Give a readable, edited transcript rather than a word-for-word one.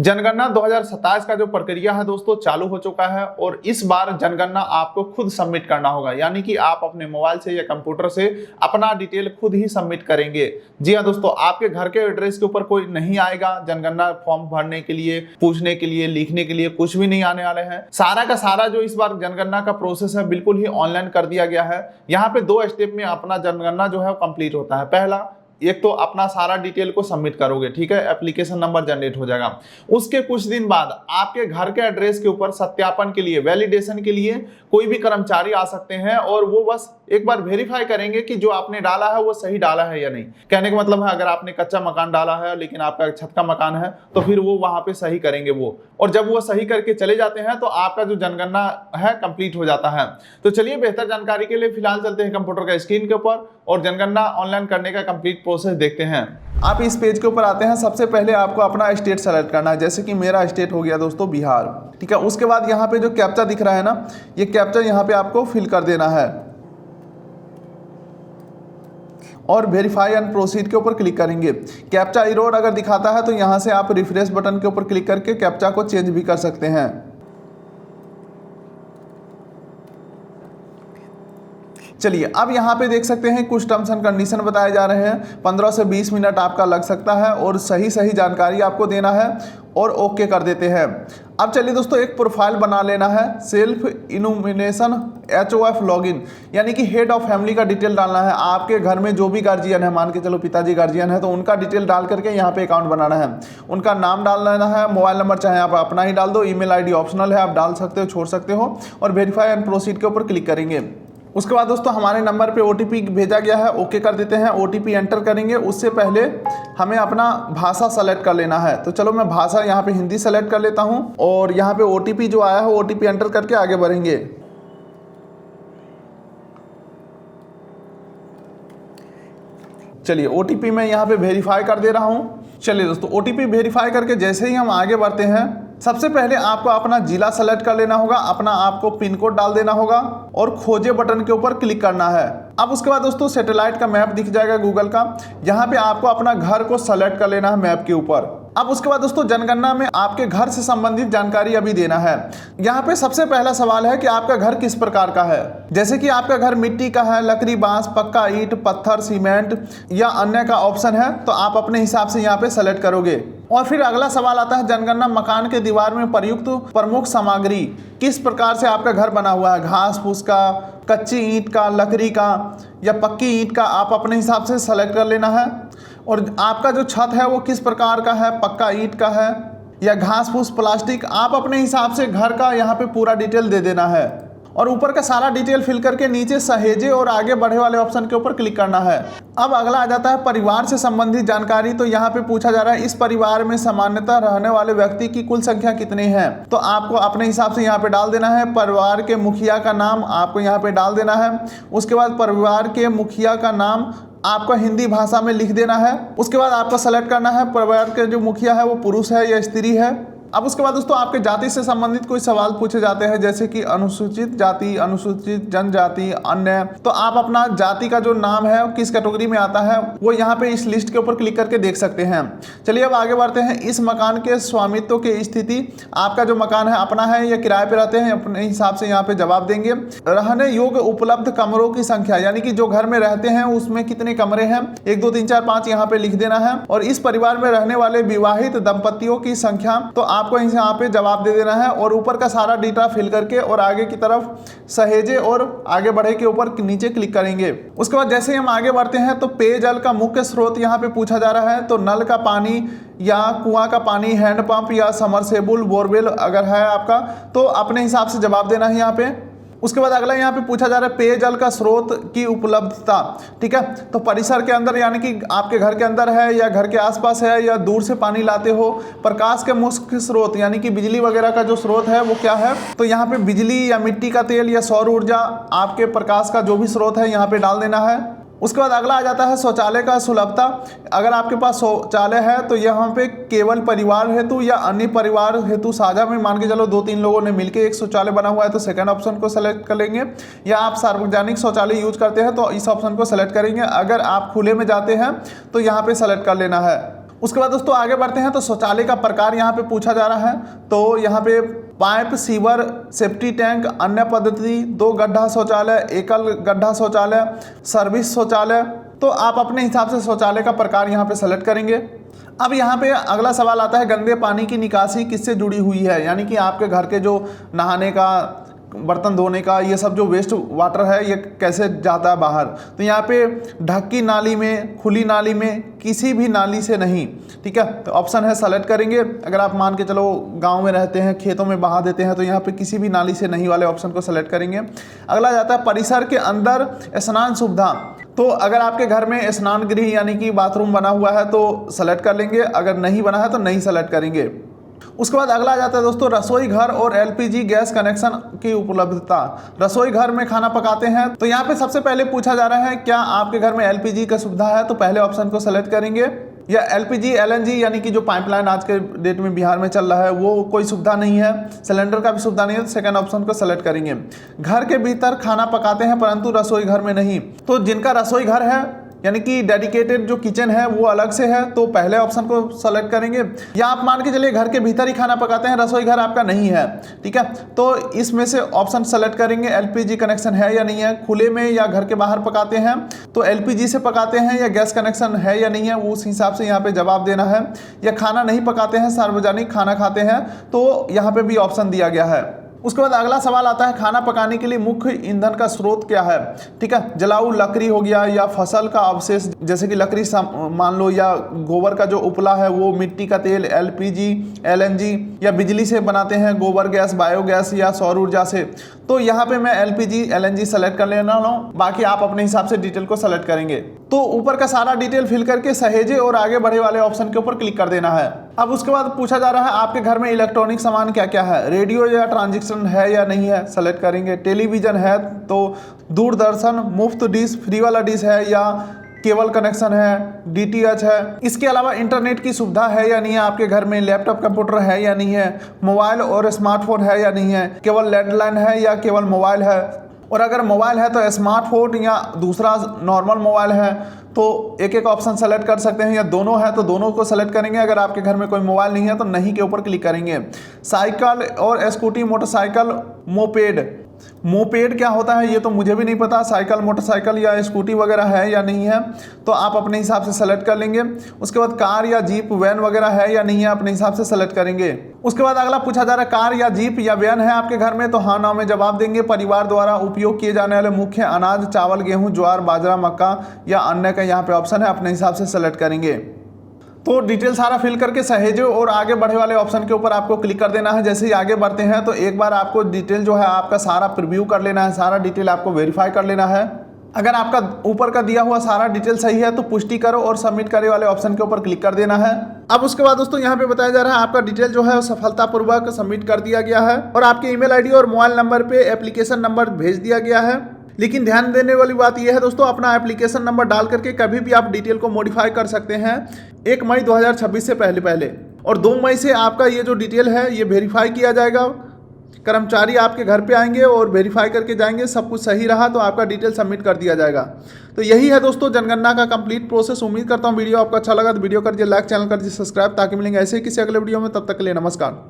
जनगणना 2027 का जो प्रक्रिया है दोस्तों चालू हो चुका है और इस बार जनगणना आपको खुद सबमिट करना होगा, यानी कि आप अपने मोबाइल से या कंप्यूटर से अपना डिटेल खुद ही सबमिट करेंगे। जी हाँ दोस्तों, आपके घर के एड्रेस के ऊपर कोई नहीं आएगा जनगणना फॉर्म भरने के लिए, पूछने के लिए, लिखने के लिए कुछ भी नहीं आने वाले हैं। सारा का सारा जो इस बार जनगणना का प्रोसेस है बिल्कुल ही ऑनलाइन कर दिया गया है। यहाँ पे 2 स्टेप में अपना जनगणना जो है कंप्लीट होता है। पहला, एक तो अपना सारा डिटेल को सबमिट करोगे, ठीक है, एप्लीकेशन नंबर जनरेट हो जाएगा। उसके कुछ दिन बाद आपके घर के एड्रेस के ऊपर सत्यापन के लिए, वैलिडेशन के लिए कोई भी कर्मचारी आ सकते हैं और वो बस एक बार वेरीफाई करेंगे कि जो आपने डाला है वो सही डाला है या नहीं। कहने का मतलब है अगर आपने कच्चा मकान डाला है लेकिन आपका छत का मकान है तो फिर वो वहां पे सही करेंगे वो, और जब वो सही करके चले जाते हैं तो आपका जो जनगणना है कंप्लीट हो जाता है। तो चलिए बेहतर जानकारी के लिए फिलहाल चलते हैं कंप्यूटर का स्क्रीन के ऊपर और जनगणना ऑनलाइन करने का कंप्लीट प्रोसेस देखते हैं। आप इस पेज के ऊपर आते हैं। सबसे पहले आपको अपना स्टेट सेलेक्ट करना है, जैसे कि मेरा स्टेट हो गया दोस्तों बिहार, ठीक है। उसके बाद यहाँ पे जो कैप्चा दिख रहा है ना, ये कैप्चा यहाँ पे आपको फिल कर देना है और वेरीफाई एंड प्रोसीड के ऊपर क्लिक करेंगे। कैप्चा एरर अगर दिखाता है तो यहाँ से आप रिफ्रेश बटन के ऊपर क्लिक करके कैप्चा को चेंज भी कर सकते हैं। चलिए अब यहाँ पे देख सकते हैं कुछ टर्म्स एंड कंडीशन बताए जा रहे हैं। 15 से 20 मिनट आपका लग सकता है और सही जानकारी आपको देना है और ओके कर देते हैं। अब चलिए दोस्तों एक प्रोफाइल बना लेना है। सेल्फ इनुमिनेशन HOF लॉगिन, यानी कि हेड ऑफ फैमिली का डिटेल डालना है। आपके घर में जो भी गार्जियन है, मान के चलो पिताजी गार्जियन है तो उनका डिटेल डाल करके यहाँ पे अकाउंट बनाना है। उनका नाम डाल लेना है, मोबाइल नंबर चाहे आप अपना ही डाल दो, ईमेल ID ऑप्शनल है, आप डाल सकते हो, छोड़ सकते हो, और वेरीफाई एंड प्रोसीड के ऊपर क्लिक करेंगे। उसके बाद दोस्तों हमारे नंबर पे OTP भेजा गया है, ओके कर देते हैं। OTP एंटर करेंगे, उससे पहले हमें अपना भाषा सेलेक्ट कर लेना है। तो चलो मैं भाषा यहाँ पे हिंदी सेलेक्ट कर लेता हूँ और यहाँ पे OTP जो आया है OTP एंटर करके आगे बढ़ेंगे। चलिए OTP मैं यहाँ पे वेरीफाई कर दे रहा हूँ। चलिए दोस्तों OTP वेरीफाई करके जैसे ही हम आगे बढ़ते हैं, सबसे पहले आपको अपना जिला सेलेक्ट कर लेना होगा, अपना आपको पिन कोड डाल देना होगा और खोजे बटन के ऊपर क्लिक करना है। अब उसके बाद दोस्तों सैटेलाइट का मैप दिख जाएगा गूगल का, यहाँ पे आपको अपना घर को सेलेक्ट कर लेना है मैप के ऊपर। अब उसके बाद दोस्तों जनगणना में आपके घर से संबंधित जानकारी अभी देना है। यहाँ पे सबसे पहला सवाल है कि आपका घर किस प्रकार का है, जैसे कि आपका घर मिट्टी का है, लकड़ी, बांस, पक्का, ईंट, पत्थर, सीमेंट या अन्य का ऑप्शन है, तो आप अपने हिसाब से यहाँ पे सेलेक्ट करोगे। और फिर अगला सवाल आता है जनगणना मकान के दीवार में प्रयुक्त प्रमुख सामग्री, किस प्रकार से आपका घर बना हुआ है, घास फूस का, कच्ची ईंट का, लकड़ी का या पक्की ईंट का, आप अपने हिसाब से सेलेक्ट कर लेना है। और आपका जो छत है वो किस प्रकार का है, पक्का ईंट का है या घास फूस, प्लास्टिक, आप अपने हिसाब से घर का यहाँ पे पूरा डिटेल दे देना है। और ऊपर का सारा डिटेल फिल करके नीचे सहेजे और आगे बढ़े वाले ऑप्शन के ऊपर क्लिक करना है। अब अगला आ जाता है परिवार से संबंधित जानकारी। तो यहाँ पे पूछा जा रहा है इस परिवार में सामान्यतः रहने वाले व्यक्ति की कुल संख्या कितनी है, तो आपको अपने हिसाब से यहाँ पे डाल देना है। परिवार के मुखिया का नाम आपको यहाँ पे डाल देना है। उसके बाद परिवार के मुखिया का नाम आपको हिंदी भाषा में लिख देना है। उसके बाद आपको सेलेक्ट करना है परिवार के जो मुखिया है वो पुरुष है या स्त्री है। अब उसके बाद दोस्तों आपके जाति से संबंधित कोई सवाल पूछे जाते हैं, जैसे कि अनुसूचित जाति, अनुसूचित जनजाति, अन्य, तो आप अपना जाति का जो नाम है किस कैटेगरी में आता है वो यहाँ पे इस लिस्ट के ऊपर क्लिक करके देख सकते हैं। चलिए अब आगे बढ़ते हैं। इस मकान के स्वामित्व की स्थिति, आपका जो मकान है अपना है या किराए पे रहते हैं, अपने हिसाब से यहाँ पे जवाब देंगे। रहने योग्य उपलब्ध कमरों की संख्या, यानी कि जो घर में रहते हैं उसमें कितने कमरे हैं, 1 2 3 4 5 यहाँ पे लिख देना है। और इस परिवार में रहने वाले विवाहित दंपतियों की संख्या, तो आपको यहाँ पे जवाब दे देना है और ऊपर का सारा डेटा फिल करके और आगे की तरफ सहेजे और आगे बढ़े के ऊपर नीचे क्लिक करेंगे। उसके बाद जैसे ही हम आगे बढ़ते हैं तो पेयजल का मुख्य स्रोत यहाँ पे पूछा जा रहा है, तो नल का पानी या कुआं का पानी, हैंडपंप या समरसेबुल, बोरवेल अगर है आपका तो अपने हिसाब से जवाब देना है यहाँ पे। उसके बाद अगला यहाँ पे पूछा जा रहा है पेयजल का स्रोत की उपलब्धता, ठीक है, तो परिसर के अंदर यानी कि आपके घर के अंदर है या घर के आसपास है या दूर से पानी लाते हो। प्रकाश के मुख्य स्रोत यानी कि बिजली वगैरह का जो स्रोत है वो क्या है, तो यहाँ पे बिजली या मिट्टी का तेल या सौर ऊर्जा, आपके प्रकाश का जो भी स्रोत है यहाँ पे डाल देना है। उसके बाद अगला आ जाता है शौचालय का सुलभता। अगर आपके पास शौचालय है तो यहाँ पे केवल परिवार हेतु या अन्य परिवार हेतु साझा में, मान के चलो 2 3 लोगों ने मिलकर एक शौचालय बना हुआ है तो सेकंड ऑप्शन को सेलेक्ट कर लेंगे। या आप सार्वजनिक शौचालय यूज करते हैं तो इस ऑप्शन को सेलेक्ट करेंगे। अगर आप खुले में जाते हैं तो यहाँ पे सेलेक्ट कर लेना है। उसके बाद दोस्तों आगे बढ़ते हैं तो शौचालय का प्रकार यहाँ पे पूछा जा रहा है। तो यहाँ पे पाइप, सीवर, सेफ्टी टैंक, अन्य पद्धति, 2 गड्ढा शौचालय, एकल गड्ढा शौचालय, सर्विस शौचालय। तो आप अपने हिसाब से शौचालय का प्रकार यहाँ पे सेलेक्ट करेंगे। अब यहाँ पे अगला सवाल आता है, गंदे पानी की निकासी किससे जुड़ी हुई है, यानी कि आपके घर के जो नहाने का, बर्तन धोने का, ये सब जो वेस्ट वाटर है ये कैसे जाता है बाहर। तो यहाँ पे ढकी नाली में, खुली नाली में, किसी भी नाली से नहीं। ठीक है, तो ऑप्शन है सेलेक्ट करेंगे। अगर आप मान के चलो गांव में रहते हैं, खेतों में बहा देते हैं, तो यहाँ पे किसी भी नाली से नहीं वाले ऑप्शन को सेलेक्ट करेंगे। अगला जाता है परिसर के अंदर स्नान सुविधा। तो अगर आपके घर में स्नान गृह यानी कि बाथरूम बना हुआ है तो सेलेक्ट कर लेंगे, अगर नहीं बना है तो नहीं सेलेक्ट करेंगे। उसके बाद अगला जाता है दोस्तों रसोई घर और एलपीजी गैस कनेक्शन की उपलब्धता। रसोई घर में खाना पकाते हैं तो यहाँ पे सबसे पहले पूछा जा रहा है क्या आपके घर में एलपीजी का सुविधा है, तो पहले ऑप्शन को सेलेक्ट करेंगे। या एलपीजी, एलएनजी यानी कि जो पाइपलाइन आज के डेट में बिहार में चल रहा है वो कोई सुविधा नहीं है, सिलेंडर का भी सुविधा नहीं है, तो सेकंड ऑप्शन को सेलेक्ट करेंगे। घर के भीतर खाना पकाते हैं परंतु रसोई घर में नहीं। तो जिनका रसोई घर है यानी कि डेडिकेटेड जो किचन है वो अलग से है, तो पहले ऑप्शन को सेलेक्ट करेंगे। या आप मान के चलिए घर के भीतर ही खाना पकाते हैं, रसोई घर आपका नहीं है, ठीक है, तो इसमें से ऑप्शन सेलेक्ट करेंगे एलपीजी कनेक्शन है या नहीं है। खुले में या घर के बाहर पकाते हैं तो एलपीजी से पकाते हैं या गैस कनेक्शन है या नहीं है, उस हिसाब से यहाँ पे जवाब देना है। या खाना नहीं पकाते हैं, सार्वजनिक खाना खाते हैं, तो यहाँ पे भी ऑप्शन दिया गया है। उसके बाद अगला सवाल आता है खाना पकाने के लिए मुख्य ईंधन का स्रोत क्या है। ठीक है, जलाऊ लकड़ी हो गया या फसल का अवशेष जैसे कि लकड़ी मान लो, या गोबर का जो उपला है वो, मिट्टी का तेल, एलपीजी, एलएनजी, या बिजली से बनाते हैं गोबर गैस, बायोगैस या सौर ऊर्जा से। तो यहाँ पे मैं एलपीजी, एलएनजी सेलेक्ट कर लेना हूँ, बाकी आप अपने हिसाब से डिटेल को सेलेक्ट करेंगे। तो ऊपर का सारा डिटेल फिल करके सहेजे और आगे बढ़े वाले ऑप्शन के ऊपर क्लिक कर देना है। अब उसके बाद पूछा जा रहा है आपके घर में इलेक्ट्रॉनिक सामान क्या क्या है, रेडियो या ट्रांजैक्शन है या नहीं है, सेलेक्ट करेंगे। टेलीविजन है तो दूरदर्शन, मुफ्त डिश, फ्री वाला डिश है या केबल कनेक्शन है, डीटीएच है। इसके अलावा इंटरनेट की सुविधा है या नहीं है आपके घर में, लैपटॉप कंप्यूटर है या नहीं है, मोबाइल और स्मार्टफोन है या नहीं है, केवल लैंडलाइन है या केवल मोबाइल है। और अगर मोबाइल है तो स्मार्टफोन या दूसरा नॉर्मल मोबाइल है, तो एक एक ऑप्शन सेलेक्ट कर सकते हैं। या दोनों है तो दोनों को सेलेक्ट करेंगे। अगर आपके घर में कोई मोबाइल नहीं है तो नहीं के ऊपर क्लिक करेंगे। साइकिल और स्कूटी, मोटरसाइकिल, मोपेड। मोपेड क्या होता है ये तो मुझे भी नहीं पता, साइकिल, मोटरसाइकिल या स्कूटी वगैरह है या नहीं है, तो आप अपने हिसाब से सेलेक्ट कर लेंगे। उसके बाद कार या जीप, वैन वगैरह है या नहीं है, अपने हिसाब से सेलेक्ट करेंगे। उसके बाद अगला पूछा जा रहा है कार या जीप या वैन है आपके घर में, तो हाँ ना में जवाब देंगे। परिवार द्वारा उपयोग किए जाने वाले मुख्य अनाज, चावल, गेहूं, ज्वार, बाजरा, मक्का या अन्य का यहाँ पे ऑप्शन है, अपने हिसाब से सेलेक्ट करेंगे। तो डिटेल सारा फिल करके सहेजो और आगे बढ़े वाले ऑप्शन के ऊपर आपको क्लिक कर देना है। जैसे ही आगे बढ़ते हैं तो एक बार आपको डिटेल जो है आपका सारा प्रीव्यू कर लेना है, सारा डिटेल आपको वेरीफाई कर लेना है। अगर आपका ऊपर का दिया हुआ सारा डिटेल सही है तो पुष्टि करो और सबमिट करे वाले ऑप्शन के ऊपर क्लिक कर देना है। अब उसके बाद दोस्तों यहाँ पे बताया जा रहा है आपका डिटेल जो है सफलतापूर्वक सबमिट कर दिया गया है और आपके ईमेल आईडी और मोबाइल नंबर पे एप्लीकेशन नंबर भेज दिया गया है। लेकिन ध्यान देने वाली बात यह है दोस्तों, अपना एप्लीकेशन नंबर डाल करके कभी भी आप डिटेल को मॉडिफाई कर सकते हैं 1 मई 2026 से पहले। और 2 मई से आपका ये जो डिटेल है ये वेरीफाई किया जाएगा। कर्मचारी आपके घर पे आएंगे और वेरीफाई करके जाएंगे, सब कुछ सही रहा तो आपका डिटेल सबमिट कर दिया जाएगा। तो यही है दोस्तों जनगणना का कंप्लीट प्रोसेस। उम्मीद करता हूँ वीडियो आपको अच्छा लगा तो वीडियो कर दिए लाइक, चैनल कर दिए सब्सक्राइब, ताकि मिलेंगे ऐसे ही किसी अगले वीडियो में। तब तक के लिए नमस्कार।